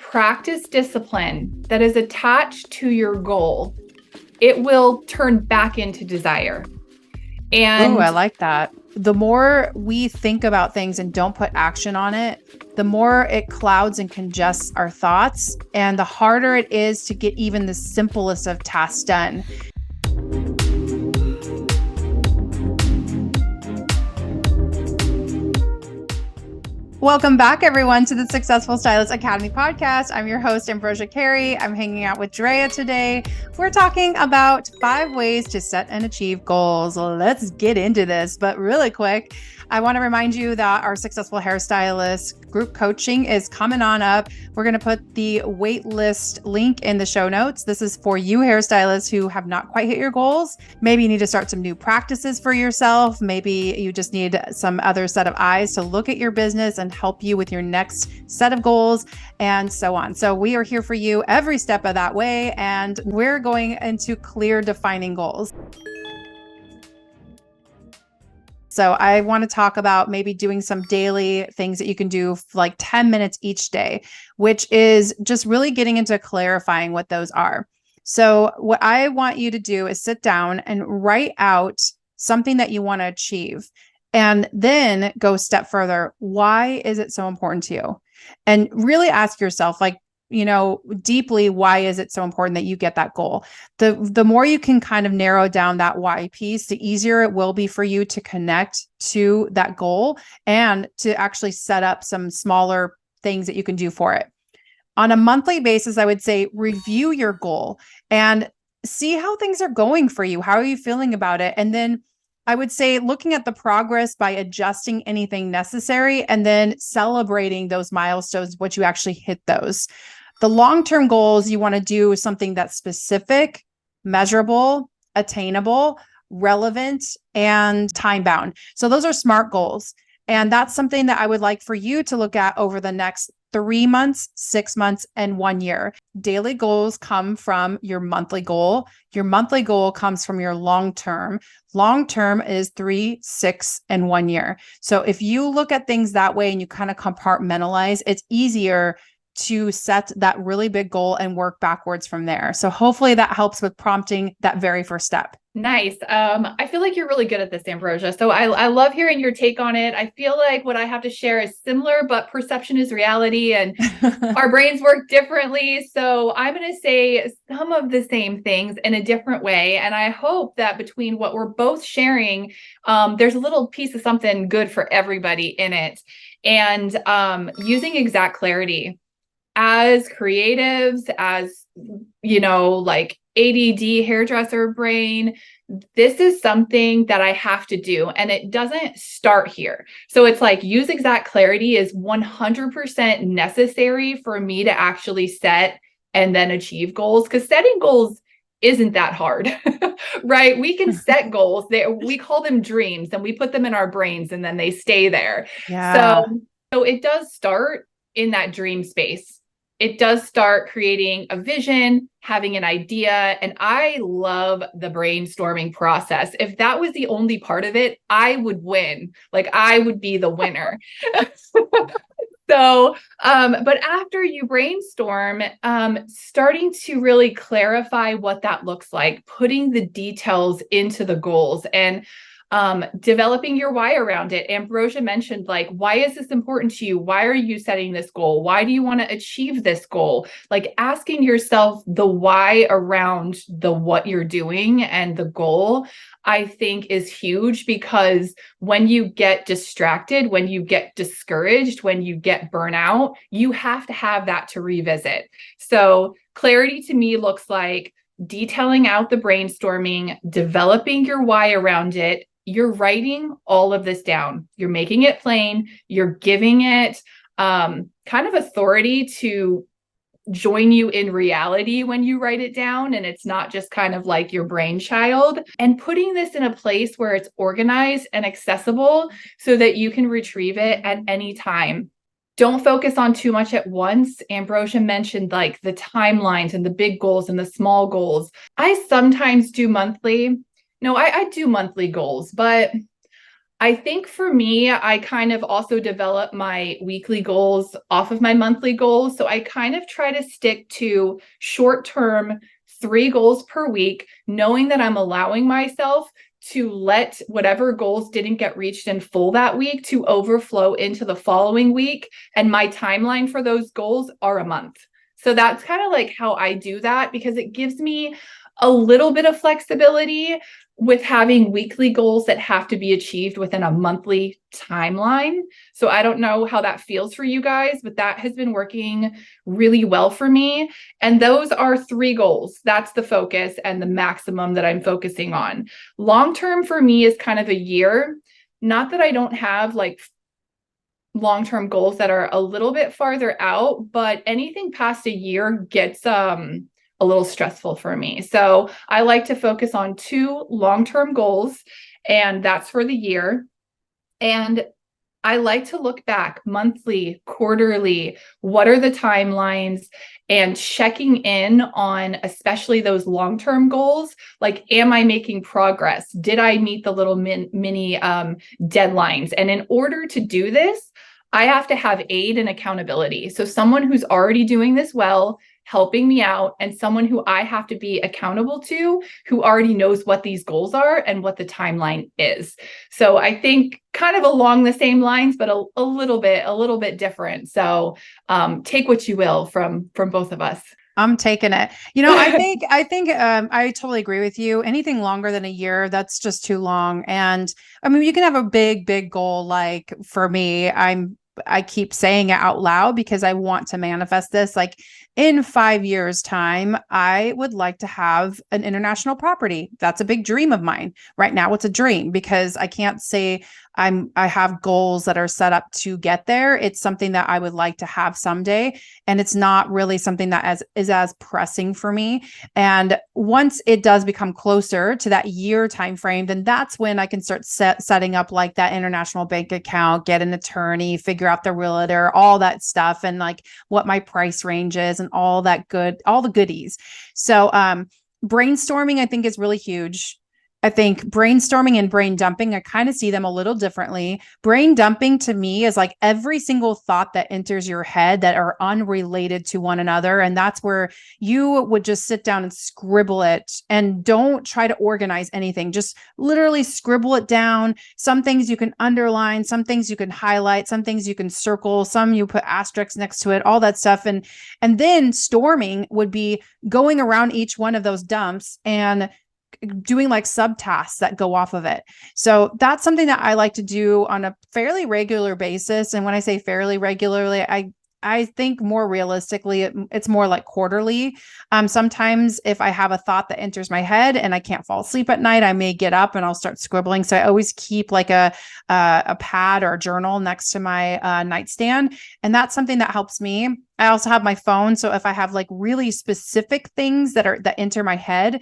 practice discipline that is attached to your goal, it will turn back into desire. And I like that. The more we think about things and don't put action on it, the more it clouds and congests our thoughts, and the harder it is to get even the simplest of tasks done. Welcome back, everyone, to the Successful Stylist Academy podcast. I'm your host, Ambrosia Carey. I'm hanging out with Drea today. We're talking about 5 ways to set and achieve goals. Let's get into this. But really quick, I want to remind you that our Successful Hairstylist group coaching is coming on up. We're going to put the wait list link in the show notes. This is for you hairstylists who have not quite hit your goals. Maybe you need to start some new practices for yourself. Maybe you just need some other set of eyes to look at your business and help you with your next set of goals and so on. So we are here for you every step of that way, and we're going into clear defining goals. So I want to talk about maybe doing some daily things that you can do like 10 minutes each day, which is just really getting into clarifying what those are. So what I want you to do is sit down and write out something that you want to achieve, and then go a step further. Why is it so important to you? And really ask yourself, deeply, why is it so important that you get that goal? The more you can kind of narrow down that why piece, the easier it will be for you to connect to that goal and to actually set up some smaller things that you can do for it. On a monthly basis, I would say review your goal and see how things are going for you. How are you feeling about it? And then I would say looking at the progress by adjusting anything necessary and then celebrating those milestones, once you actually hit those. The long-term goals, you want to do something that's specific, measurable, attainable, relevant, and time-bound. So those are SMART goals. And that's something that I would like for you to look at over the next 3 months, 6 months, and 1 year. Daily goals come from your monthly goal. Your monthly goal comes from your long-term. Long-term is 3, 6, and 1 year. So if you look at things that way and you kind of compartmentalize, it's easier to set that really big goal and work backwards from there. So hopefully that helps with prompting that very first step. Nice. I feel like you're really good at this, Ambrosia. So I love hearing your take on it. I feel like what I have to share is similar, but perception is reality and our brains work differently. So I'm going to say some of the same things in a different way. And I hope that between what we're both sharing, there's a little piece of something good for everybody in it. And using exact clarity. As creatives, as, like ADD hairdresser brain, this is something that I have to do. And it doesn't start here. So it's like use exact clarity is 100% necessary for me to actually set and then achieve goals, because setting goals isn't that hard, right? We can set goals. We call them dreams and we put them in our brains and then they stay there. Yeah. So it does start in that dream space. It does start creating a vision, having an idea, and I love the brainstorming process. If that was the only part of it, I would win. Like I would be the winner. So, but after you brainstorm, starting to really clarify what that looks like, putting the details into the goals and developing your why around it. Ambrosia mentioned, why is this important to you? Why are you setting this goal? Why do you want to achieve this goal? Like asking yourself the why around the what you're doing and the goal, I think is huge, because when you get distracted, when you get discouraged, when you get burnout, you have to have that to revisit. So clarity to me looks like detailing out the brainstorming, developing your why around it. You're writing all of this down. You're making it plain. You're giving it kind of authority to join you in reality when you write it down. And it's not just kind of like your brainchild, and putting this in a place where it's organized and accessible so that you can retrieve it at any time. Don't focus on too much at once. Ambrosia mentioned like the timelines and the big goals and the small goals. I sometimes do monthly. No, I do monthly goals, but I think for me, I kind of also develop my weekly goals off of my monthly goals. So I kind of try to stick to short term, 3 goals per week, knowing that I'm allowing myself to let whatever goals didn't get reached in full that week to overflow into the following week. And my timeline for those goals are a month. So that's kind of like how I do that, because it gives me a little bit of flexibility with having weekly goals that have to be achieved within a monthly timeline. So I don't know how that feels for you guys, but that has been working really well for me. And those are 3 goals. That's the focus and the maximum that I'm focusing on. Long term for me is kind of a year. Not that I don't have like long-term goals that are a little bit farther out, but anything past a year gets a little stressful for me. So I like to focus on 2 long-term goals, and that's for the year. And I like to look back monthly, quarterly, what are the timelines, and checking in on especially those long-term goals. Like, am I making progress? Did I meet the little mini deadlines? And in order to do this, I have to have aid and accountability. So someone who's already doing this well, helping me out, and someone who I have to be accountable to, who already knows what these goals are and what the timeline is. So I think kind of along the same lines, but a little bit different. So take what you will from both of us. I'm taking it. I totally agree with you. Anything longer than a year, that's just too long. And I mean, you can have a big goal. Like for me, I keep saying it out loud because I want to manifest this. Like in 5 years' time, I would like to have an international property. That's a big dream of mine. Right now, it's a dream because I can't say I have goals that are set up to get there. It's something that I would like to have someday. And it's not really something that is as pressing for me. And once it does become closer to that year time frame, then that's when I can start setting up like that international bank account, get an attorney, figure out the realtor, all that stuff, and like what my price range is and all the goodies. So brainstorming, I think, is really huge. I think brainstorming and brain dumping, I kind of see them a little differently. Brain dumping to me is like every single thought that enters your head that are unrelated to one another. And that's where you would just sit down and scribble it, and don't try to organize anything. Just literally scribble it down. Some things you can underline, some things you can highlight, some things you can circle, some you put asterisks next to it, all that stuff. And then storming would be going around each one of those dumps and doing like subtasks that go off of it. So that's something that I like to do on a fairly regular basis. And when I say fairly regularly, I think more realistically, it's more like quarterly. Sometimes if I have a thought that enters my head and I can't fall asleep at night, I may get up and I'll start scribbling. So I always keep like a pad or a journal next to my nightstand. And that's something that helps me. I also have my phone. So if I have like really specific things that enter my head,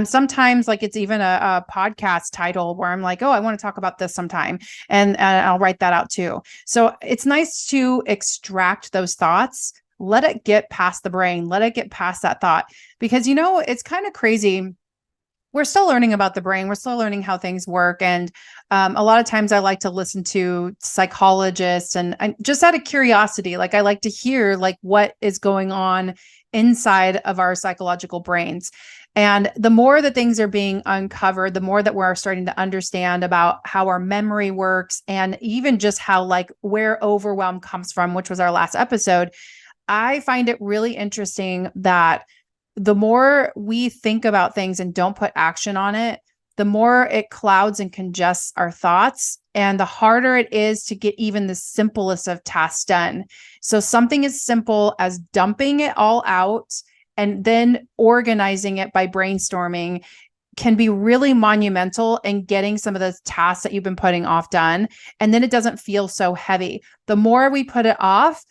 sometimes like it's even a podcast title where I'm like, oh, I want to talk about this sometime. And I'll write that out too. So it's nice to extract those thoughts, let it get past the brain, let it get past that thought, because, it's kind of crazy. We're still learning about the brain. We're still learning how things work. And a lot of times I like to listen to psychologists and just out of curiosity, like I like to hear like what is going on inside of our psychological brains. And the more that things are being uncovered, the more that we're starting to understand about how our memory works, and even just how like where overwhelm comes from, which was our last episode. I find it really interesting that the more we think about things and don't put action on it, the more it clouds and congests our thoughts, and the harder it is to get even the simplest of tasks done. So something as simple as dumping it all out and then organizing it by brainstorming can be really monumental in getting some of those tasks that you've been putting off done. And then it doesn't feel so heavy. The more we put it off,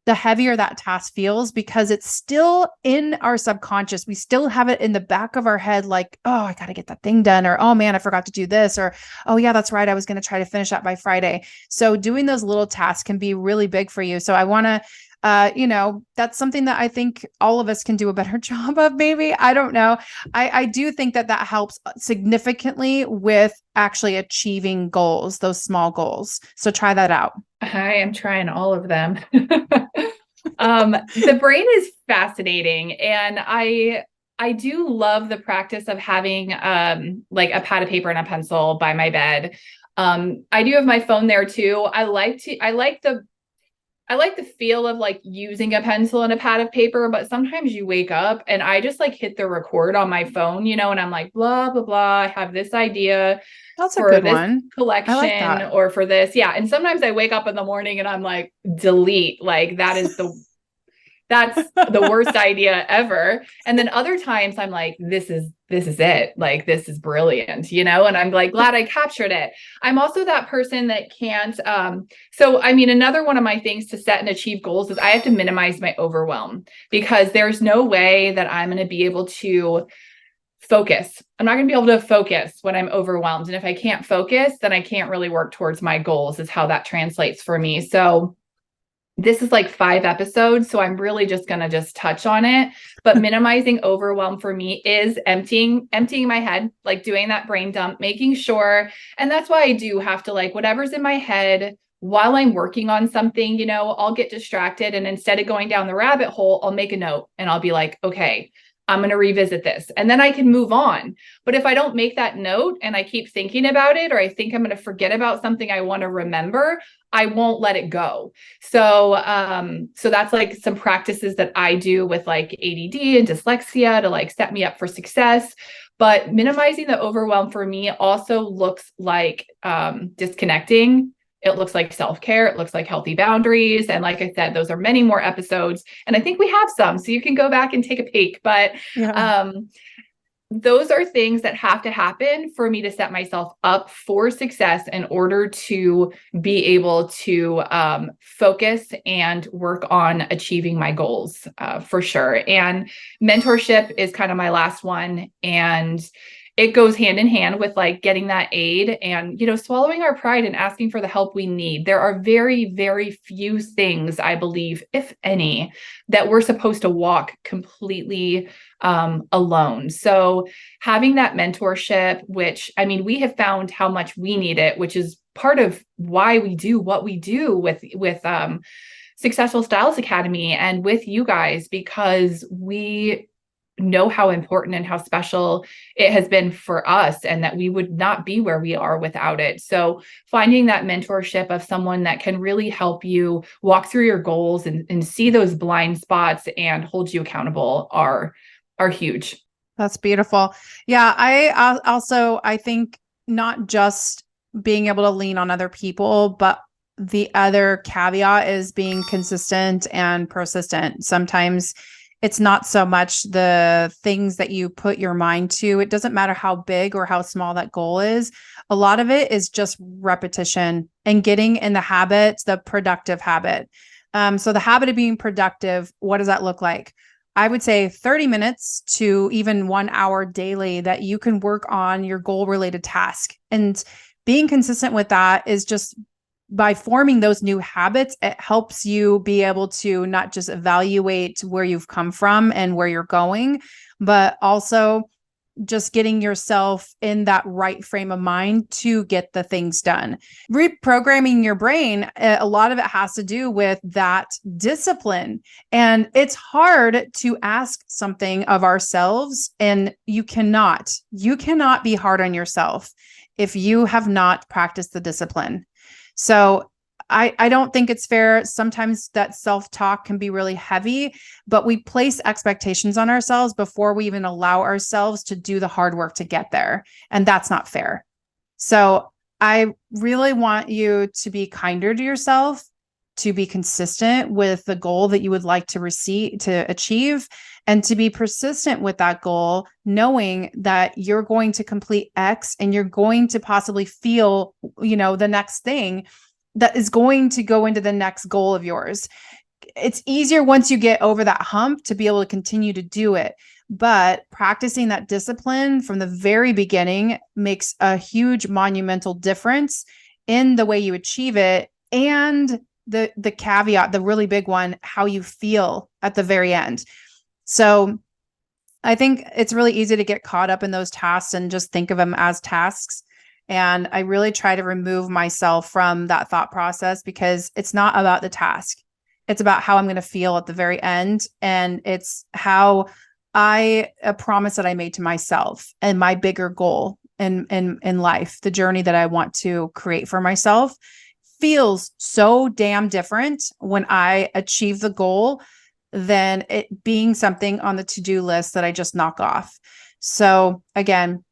the heavier that task feels, because it's still in our subconscious. We still have it in the back of our head, like, oh, I got to get that thing done, or, oh man, I forgot to do this, or, oh yeah, that's right, I was going to try to finish that by Friday. So doing those little tasks can be really big for you. So I want to That's something that I think all of us can do a better job of, maybe. I don't know. I do think that helps significantly with actually achieving goals, those small goals. So try that out. I am trying all of them. The brain is fascinating, and I do love the practice of having like a pad of paper and a pencil by my bed. I do have my phone there too. I like the feel of like using a pencil and a pad of paper, but sometimes you wake up and I just like hit the record on my phone, and I'm like, blah, blah, blah. I have this idea That's a for good this one. I like collection that. or for this. Yeah. And sometimes I wake up in the morning and I'm like, delete. Like that's the worst idea ever. And then other times I'm like, this is it. Like, this is brilliant, and I'm like, glad I captured it. I'm also that person that can't, so I mean, another one of my things to set and achieve goals is I have to minimize my overwhelm, because there's no way that I'm going to be able to focus. I'm not going to be able to focus when I'm overwhelmed. And if I can't focus, then I can't really work towards my goals, is how that translates for me. So this is like 5 episodes, so I'm really just going to just touch on it. But minimizing overwhelm for me is emptying my head, like doing that brain dump, making sure. And that's why I do have to, like, whatever's in my head while I'm working on something, I'll get distracted. And instead of going down the rabbit hole, I'll make a note and I'll be like, okay, I'm going to revisit this, and then I can move on. But if I don't make that note and I keep thinking about it, or I think I'm going to forget about something I want to remember, I won't let it go. So that's like some practices that I do with like ADD and dyslexia to like set me up for success. But minimizing the overwhelm for me also looks like disconnecting. It looks like self-care. It looks like healthy boundaries. And like I said, those are many more episodes. And I think we have some, so you can go back and take a peek. But Yeah. those are things that have to happen for me to set myself up for success in order to be able to focus and work on achieving my goals, for sure. And mentorship is kind of my last one. And it goes hand in hand with like getting that aid and, swallowing our pride and asking for the help we need. There are very, very few things, I believe, if any, that we're supposed to walk completely alone. So having that mentorship, which, I mean, we have found how much we need it, which is part of why we do what we do with Successful Stylist Academy and with you guys, because we know how important and how special it has been for us, and that we would not be where we are without it. So finding that mentorship of someone that can really help you walk through your goals and see those blind spots and hold you accountable are huge. That's beautiful. Yeah. I think not just being able to lean on other people, but the other caveat is being consistent and persistent. Sometimes it's not so much the things that you put your mind to. It doesn't matter how big or how small that goal is. A lot of it is just repetition and getting in the habit, the productive habit. So the habit of being productive, what does that look like? I would say 30 minutes to even 1 hour daily that you can work on your goal related task. And being consistent with that is just by forming those new habits, it helps you be able to not just evaluate where you've come from and where you're going, but also just getting yourself in that right frame of mind to get the things done. Reprogramming your brain, a lot of it has to do with that discipline. And it's hard to ask something of ourselves, and you cannot be hard on yourself if you have not practiced the discipline. So I don't think it's fair. Sometimes that self-talk can be really heavy, but we place expectations on ourselves before we even allow ourselves to do the hard work to get there. And that's not fair. So I really want you to be kinder to yourself, to be consistent with the goal that you would like to achieve, and to be persistent with that goal, knowing that you're going to complete X and you're going to possibly feel, the next thing that is going to go into the next goal of yours. It's easier once you get over that hump to be able to continue to do it. But practicing that discipline from the very beginning makes a huge monumental difference in the way you achieve it, and the caveat, the really big one, how you feel at the very end. So I think it's really easy to get caught up in those tasks and just think of them as tasks. And I really try to remove myself from that thought process, because it's not about the task. It's about how I'm going to feel at the very end. And it's how a promise that I made to myself and my bigger goal in life, the journey that I want to create for myself, feels so damn different when I achieve the goal than it being something on the to-do list that I just knock off. So again,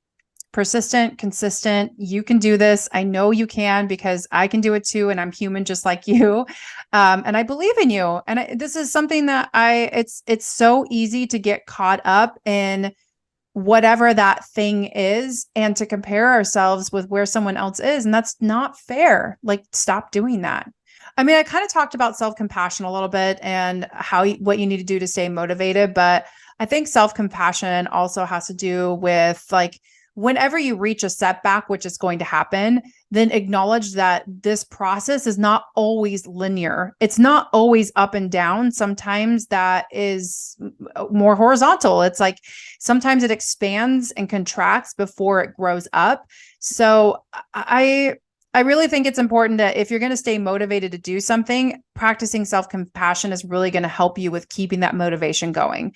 persistent, consistent. You can do this. I know you can, because I can do it too. And I'm human just like you. And I believe in you. And this is something that it's so easy to get caught up in whatever that thing is and to compare ourselves with where someone else is. And that's not fair. Like, stop doing that. I mean, I kind of talked about self-compassion a little bit and what you need to do to stay motivated, but I think self-compassion also has to do with, like, whenever you reach a setback, which is going to happen, then acknowledge that this process is not always linear. It's not always up and down. Sometimes that is more horizontal. It's like sometimes it expands and contracts before it grows up. So I really think it's important that if you're going to stay motivated to do something, practicing self-compassion is really going to help you with keeping that motivation going.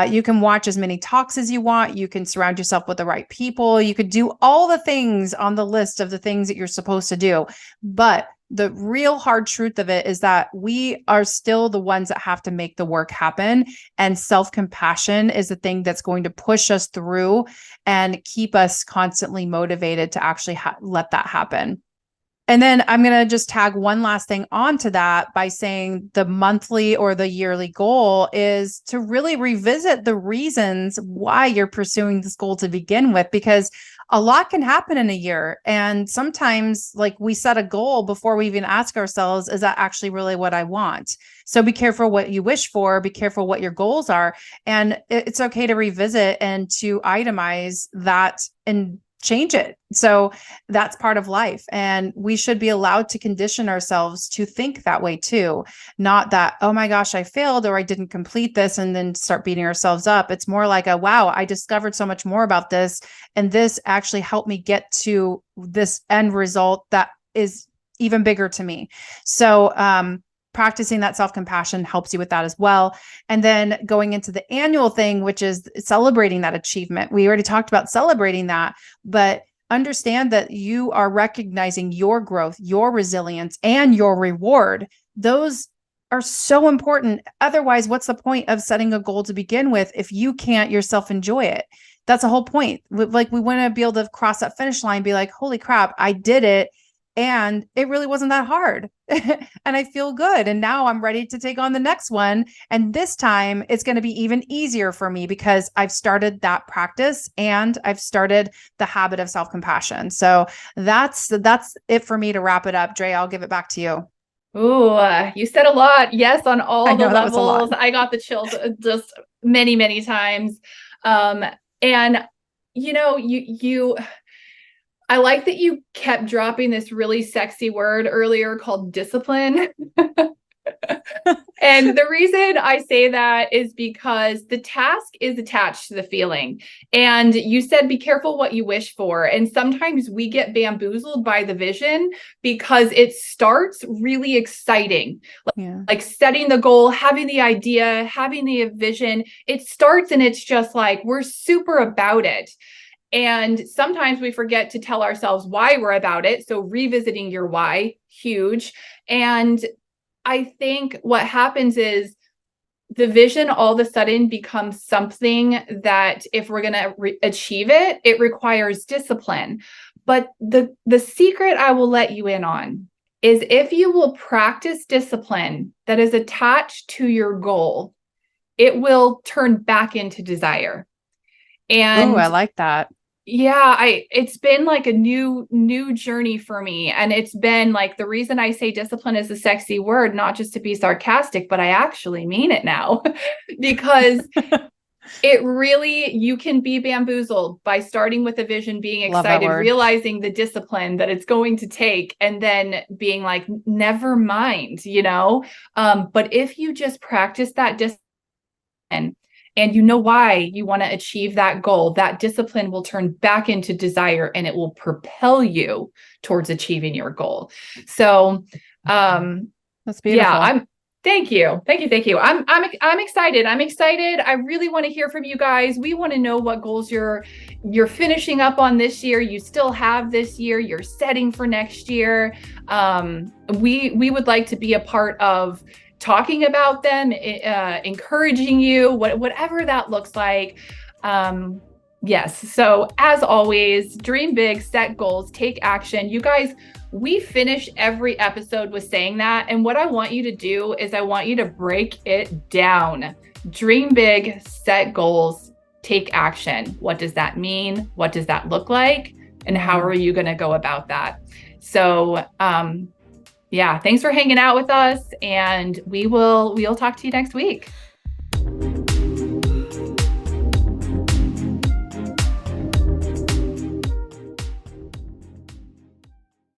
You can watch as many talks as you want. You can surround yourself with the right people. You could do all the things on the list of the things that you're supposed to do. But the real hard truth of it is that we are still the ones that have to make the work happen. And self-compassion is the thing that's going to push us through and keep us constantly motivated to actually let that happen. And then I'm going to just tag one last thing onto that by saying the monthly or the yearly goal is to really revisit the reasons why you're pursuing this goal to begin with, because a lot can happen in a year. And sometimes, like, we set a goal before we even ask ourselves, is that actually really what I want? So be careful what you wish for, be careful what your goals are. And it's okay to revisit and to itemize that and change it. So that's part of life. And we should be allowed to condition ourselves to think that way too. Not that, oh my gosh, I failed or I didn't complete this and then start beating ourselves up. It's more like wow, I discovered so much more about this. And this actually helped me get to this end result that is even bigger to me. So, practicing that self-compassion helps you with that as well. And then going into the annual thing, which is celebrating that achievement. We already talked about celebrating that, but understand that you are recognizing your growth, your resilience, and your reward. Those are so important. Otherwise, what's the point of setting a goal to begin with if you can't yourself enjoy it? That's the whole point. Like, we want to be able to cross that finish line and be like, holy crap, I did it. And it really wasn't that hard. And I feel good. And now I'm ready to take on the next one. And this time it's going to be even easier for me because I've started that practice and I've started the habit of self-compassion. So that's it for me to wrap it up. Dre, I'll give it back to you. Ooh, you said a lot. Yes, on all the levels. I got the chills just many, many times. And I like that you kept dropping this really sexy word earlier called discipline. And the reason I say that is because the task is attached to the feeling. And you said, be careful what you wish for. And sometimes we get bamboozled by the vision because it starts really exciting. Like setting the goal, having the idea, having the vision. It starts and it's just like, we're super about it. And sometimes we forget to tell ourselves why we're about it. So revisiting your why, huge. And I think what happens is the vision all of a sudden becomes something that if we're going to achieve it, it requires discipline. But the secret I will let you in on is if you will practice discipline that is attached to your goal, it will turn back into desire. And I like that. Yeah, it's been like a new journey for me. And it's been like, the reason I say discipline is a sexy word, not just to be sarcastic, but I actually mean it now because It really, you can be bamboozled by starting with a vision, being Love that excited, word. realizing the discipline that it's going to take, and then being like, never mind, you know? But if you just practice that discipline and you know why you want to achieve that goal, that discipline will turn back into desire and it will propel you towards achieving your goal. So, That's yeah, beautiful. thank you. Thank you. Thank you. I'm excited. I'm excited. I really want to hear from you guys. We want to know what goals you're finishing up on this year. You still have this year. You're setting for next year. We would like to be a part of talking about them, encouraging you, whatever that looks like. Yes. So as always, dream big, set goals, take action. You guys, we finish every episode with saying that. And what I want you to do is I want you to break it down. Dream big, set goals, take action. What does that mean? What does that look like? And how are you going to go about that? So, yeah, thanks for hanging out with us, and we'll talk to you next week.